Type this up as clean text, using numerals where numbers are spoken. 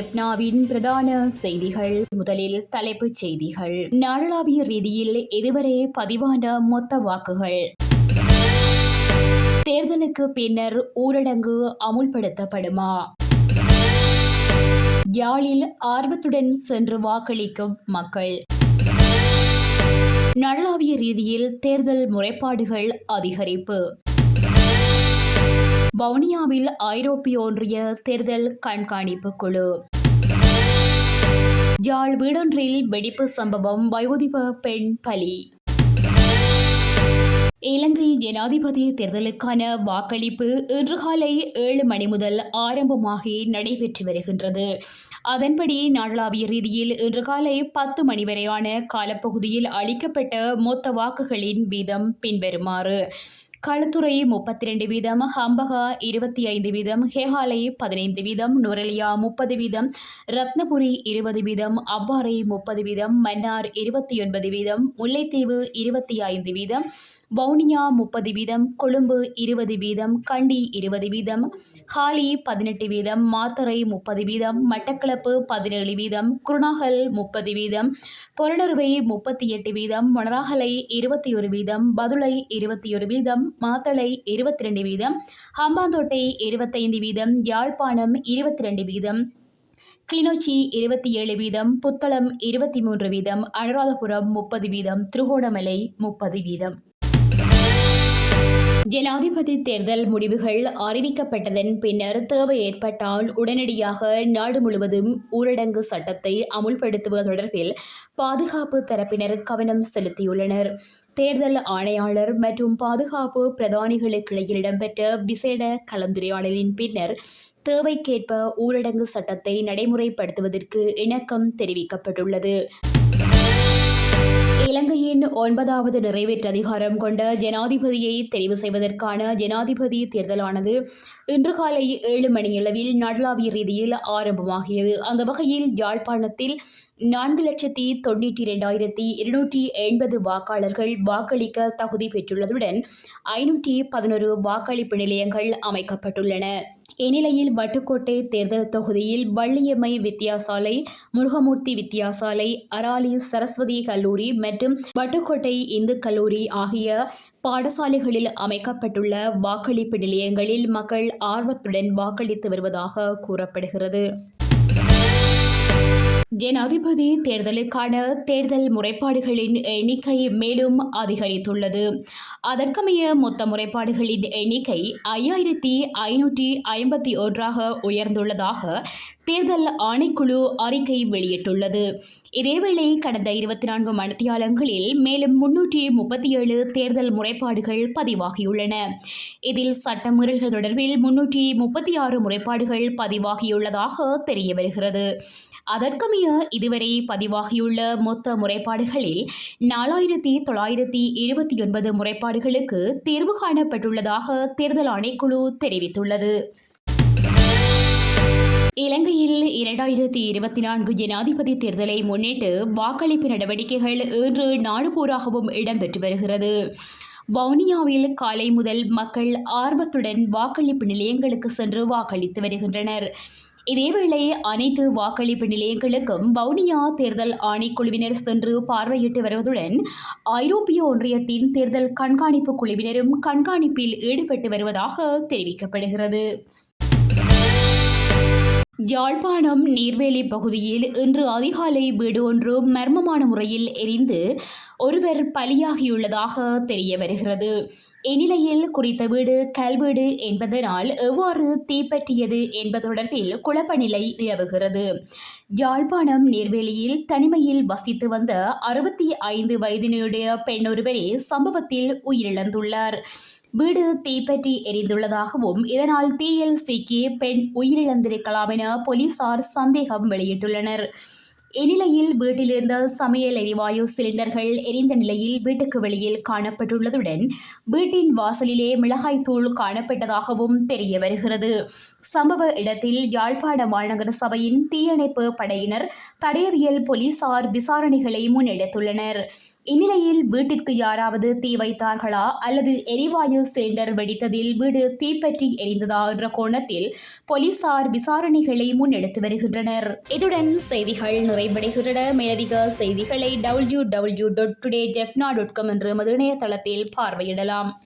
எஃப்னாவின் பிரதான செய்திகள். முதலில் தலைப்புச் செய்திகள். நாடளாவிய ரீதியில் இதுவரை பதிவான மொத்த வாக்குகள். தேர்தலுக்கு பின்னர் ஊரடங்கு அமுல்படுத்தப்படுமா? யாழில் ஆர்வத்துடன் சென்று வாக்களிக்கும் மக்கள். நாடளாவிய ரீதியில் தேர்தல் முறைப்பாடுகள் அதிகரிப்பு. வவுனியாவில் ஐரோப்பிய ஒன்றிய தேர்தல் கண்காணிப்பு குழு. யாழ் வீடொன்றில் வெடிப்பு சம்பவம், வயோதிப பெண் பலி. இலங்கை ஜனாதிபதி தேர்தலுக்கான வாக்களிப்பு இன்று காலை 7 மணி முதல் ஆரம்பமாகி நடைபெற்று வருகின்றது. அதன்படி நாடளாவிய ரீதியில் இன்று காலை 10 மணி வரையான காலப்பகுதியில் அளிக்கப்பட்ட மொத்த வாக்குகளின் வீதம் பின்வருமாறு: களுத்துறை 32 வீதம், ஹம்பகா 25 வீதம், ஹேகாலை 15 வீதம், நுவரெலியா 30 வீதம், ரத்னபுரி 20 வீதம், அவ்வாறை 30 வீதம், மன்னார் 29 வீதம், முல்லைத்தீவு 25 வீதம், வவுனியா 30 வீதம், கொழும்பு 20 வீதம், கண்டி 20 வீதம், ஹாலி 18 வீதம், மாத்தறை 30 வீதம், மட்டக்களப்பு 17 வீதம், குருணாகல் 30 வீதம், பொலனறுவை 38 வீதம், மொனராகலை 21 வீதம், பதுளை 21 வீதம், மாத்தளை 22 வீதம், ஹம்பாந்தோட்டை 25 வீதம், யாழ்ப்பாணம் 22 வீதம், கிளிநொச்சி 27 வீதம், புத்தளம் 23 வீதம், அனுராதபுரம் 30 வீதம், திருகோணமலை 30 வீதம். ஜனாதிபதி தேர்தல் முடிவுகள் அறிவிக்கப்பட்டதன் பின்னர் தேவை ஏற்பட்டால் உடனடியாக நாடு முழுவதும் ஊரடங்கு சட்டத்தை அமுல்படுத்துவது தொடர்பில் பாதுகாப்பு தரப்பினர் கவனம் செலுத்தியுள்ளனர். தேர்தல் ஆணையாளர் மற்றும் பாதுகாப்பு பிரதானிகளுக்கிடையில் இடம்பெற்ற விசேட கலந்துரையாடலின் பின்னர் தேவைக்கேற்ப ஊரடங்கு சட்டத்தை நடைமுறைப்படுத்துவதற்கு இணக்கம் தெரிவிக்கப்பட்டுள்ளது. இலங்கையின் 9வது நிறைவேற்று அதிகாரம் கொண்ட ஜனாதிபதியை தெரிவு செய்வதற்கான ஜனாதிபதி தேர்தலானது இன்று காலை 7 மணியளவில் நாடளாவிய ரீதியில் ஆரம்பமாகியது. அந்த வகையில் யாழ்ப்பாணத்தில் 4,92,280 வாக்காளர்கள் வாக்களிக்க தகுதி பெற்றுள்ளதுடன் 511 வாக்களிப்பு நிலையங்கள் அமைக்கப்பட்டுள்ளன. இந்நிலையில் வட்டுக்கோட்டை தேர்தல் தொகுதியில் வள்ளியம்மை வித்தியாசாலை, முருகமூர்த்தி வித்தியாசாலை, அராலி சரஸ்வதி கல்லூரி மற்றும் வட்டுக்கோட்டை இந்து கல்லூரி ஆகிய பாடசாலைகளில் அமைக்கப்பட்டுள்ள வாக்களிப்பு நிலையங்களில் மக்கள் ஆர்வத்துடன் வாக்களித்து வருவதாக கூறப்படுகிறது. ஜனாதிபதி தேர்தலுக்கான தேர்தல் முறைப்பாடுகளின் எண்ணிக்கை மேலும் அதிகரித்துள்ளது. அதற்கமைய மொத்த முறைப்பாடுகளின் எண்ணிக்கை 5,551 உயர்ந்துள்ளதாக தேர்தல் ஆணைக்குழு அறிக்கை வெளியிட்டுள்ளது. இதேவேளை கடந்த 24 மணித்தியாலங்களில் மேலும் 337 தேர்தல் முறைப்பாடுகள் பதிவாகியுள்ளன. இதில் சட்டமீறல்கள் தொடர்பில் 336 முறைப்பாடுகள் பதிவாகியுள்ளதாக தெரிய வருகிறது. அதற்கமைய இதுவரை பதிவாகியுள்ள மொத்த முறைப்பாடுகளில் 4,929 முறைப்பாடுகளுக்கு தீர்வு காணப்பட்டுள்ளதாக தேர்தல் ஆணைக்குழு தெரிவித்துள்ளது. இலங்கையில் 2024 ஜனாதிபதி தேர்தலை முன்னிட்டு வாக்களிப்பு நடவடிக்கைகள் இன்று நாடு பூராகவும் இடம்பெற்று வருகிறது. வவுனியாவில் காலை முதல் மக்கள் ஆர்வத்துடன் வாக்களிப்பு நிலையங்களுக்கு சென்று வாக்களித்து வருகின்றனர். இதேவேளை அனைத்து வாக்களிப்பு நிலையங்களுக்கும் வவுனியா தேர்தல் ஆணைக்குழுவினர் சென்று பார்வையிட்டு வருவதுடன் ஐரோப்பிய ஒன்றியத்தின் தேர்தல் கண்காணிப்பு குழுவினரும் கண்காணிப்பில் ஈடுபட்டு வருவதாக தெரிவிக்கப்படுகிறது. யாழ்ப்பாணம் நீர்வேலி பகுதியில் இன்று அதிகாலை வீடு ஒன்று மர்மமான முறையில் எரிந்து ஒருவர் பலியாகியுள்ளதாக தெரிய வருகிறது. இந்நிலையில் குறித்த வீடு கல்வீடு என்பதனால் எவ்வாறு தீப்பற்றியது என்பது தொடர்பில் குழப்ப நிலை நிலவுகிறது. யாழ்ப்பாணம் நீர்வேலியில் தனிமையில் வசித்து வந்த 65 வயதினுடைய பெண் ஒருவரே சம்பவத்தில் உயிரிழந்துள்ளார். வீடு தீப்பற்றி எரிந்துள்ளதாகவும் இதனால் தீயில் சிக்கி பெண் உயிரிழந்திருக்கலாம் என போலீசார் சந்தேகம் வெளியிட்டுள்ளனர். இந்நிலையில் வீட்டிலிருந்த சமையல் எரிவாயு சிலிண்டர்கள் எரிந்த நிலையில் வீட்டுக்கு வெளியில் காணப்பட்டுள்ளதுடன் வீட்டின் வாசலிலே மிளகாய்த்தூள் காணப்பட்டதாகவும் தெரிய வருகிறது. சம்பவ இடத்தில் யாழ்ப்பாண மாநகர சபையின் தீயணைப்பு படையினர், தடயவியல் போலீசார் விசாரணைகளை முன்னெடுத்துள்ளனர். இந்நிலையில் வீட்டிற்கு யாராவது தீ வைத்தார்களா அல்லது எரிவாயு சிலிண்டர் வெடித்ததில் வீடு தீப்பற்றி எரிந்ததா என்ற கோணத்தில் போலீசார் விசாரணைகளை முன்னெடுத்து வருகின்றனர். இதுடன் செய்திகள் நிறைவடைகின்றன. மேலதிக செய்திகளை www.todayjefna.com என்ற இணையதளத்தில் பார்வையிடலாம்.